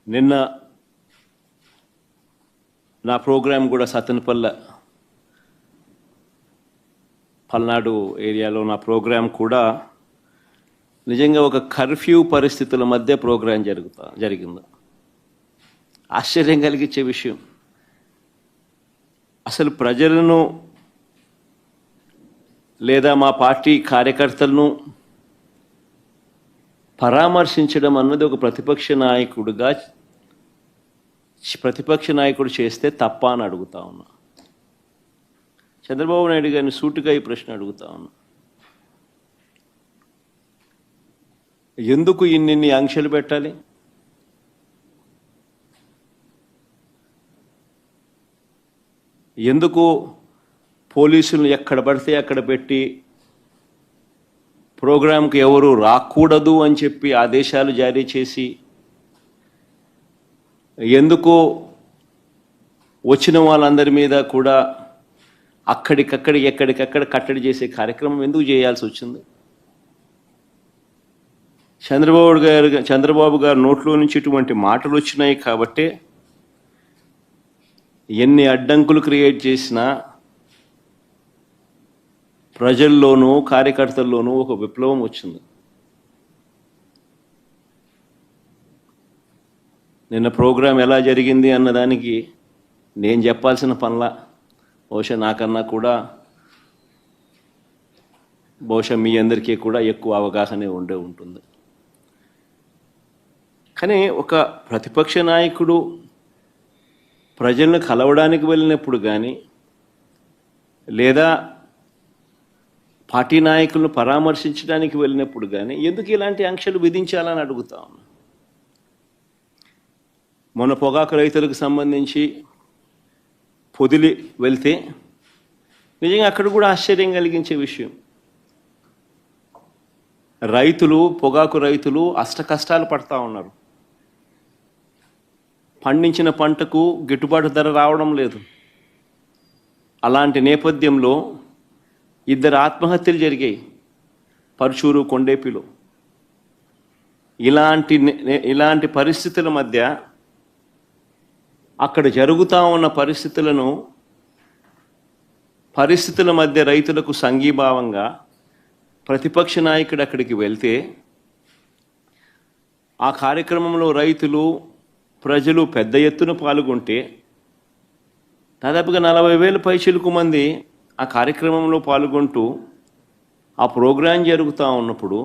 నిన్న నా ప్రోగ్రాం కూడా పల్నాడు ఏరియాలో నా ప్రోగ్రాం కూడా నిజంగా ఒక కర్ఫ్యూ పరిస్థితుల మధ్య ప్రోగ్రాం జరిగింది. ఆశ్చర్యం కలిగించే విషయం, అసలు ప్రజలను లేదా మా పార్టీ కార్యకర్తలను పరామర్శించడం అన్నది ఒక ప్రతిపక్ష నాయకుడు చేస్తే తప్ప అని అడుగుతా ఉన్నా. చంద్రబాబు నాయుడు గారిని సూటిగా ఈ ప్రశ్న అడుగుతా ఉన్నా. ఎందుకు ఇన్ని ఆంక్షలు పెట్టాలి? ఎందుకు పోలీసులను ఎక్కడ పడితే అక్కడ పెట్టి ప్రోగ్రాంకి ఎవరు రాకూడదు అని చెప్పి ఆదేశాలు జారీ చేసి, ఎందుకు వచ్చిన వాళ్ళందరి మీద కూడా ఎక్కడికక్కడ కట్టడి చేసే కార్యక్రమం ఎందుకు చేయాల్సి వచ్చింది? చంద్రబాబు గారు నోట్లో నుంచి ఇటువంటి మాటలు వచ్చినాయి కాబట్టే ఎన్ని అడ్డంకులు క్రియేట్ చేసినా ప్రజల్లోనూ కార్యకర్తల్లోనూ ఒక విప్లవం వచ్చింది. నిన్న ప్రోగ్రాం ఎలా జరిగింది అన్నదానికి నేను చెప్పాల్సిన పనుల బహుశా నాకన్నా కూడా మీ అందరికీ కూడా ఎక్కువ అవగాహన ఉంటుంది. కానీ ఒక ప్రతిపక్ష నాయకుడు ప్రజలను కలవడానికి వెళ్ళినప్పుడు కానీ లేదా పార్టీ నాయకులను పరామర్శించడానికి వెళ్ళినప్పుడు కానీ ఎందుకు ఇలాంటి ఆంక్షలు విధించాలని అడుగుతా ఉన్నా. మొన్న పొగాకు రైతులకు సంబంధించి పొదిలి వెళ్తే నిజంగా అక్కడ కూడా ఆశ్చర్యం కలిగించే విషయం, పొగాకు రైతులు అష్టకష్టాలు పడతా ఉన్నారు. పండించిన పంటకు గిట్టుబాటు ధర రావడం లేదు. అలాంటి నేపథ్యంలో 2 ఆత్మహత్యలు జరిగాయి పరుచూరు, కొండేపిలో. ఇలాంటి పరిస్థితుల మధ్య అక్కడ జరుగుతూ ఉన్న పరిస్థితుల మధ్య రైతులకు సంఘీభావంగా ప్రతిపక్ష నాయకుడు అక్కడికి వెళ్తే ఆ కార్యక్రమంలో రైతులు, ప్రజలు పెద్ద ఎత్తున పాల్గొంటే దాదాపుగా 40,000 పైచిలకు మంది ఆ కార్యక్రమంలో పాల్గొంటూ ఆ ప్రోగ్రాం జరుగుతూ ఉన్నప్పుడు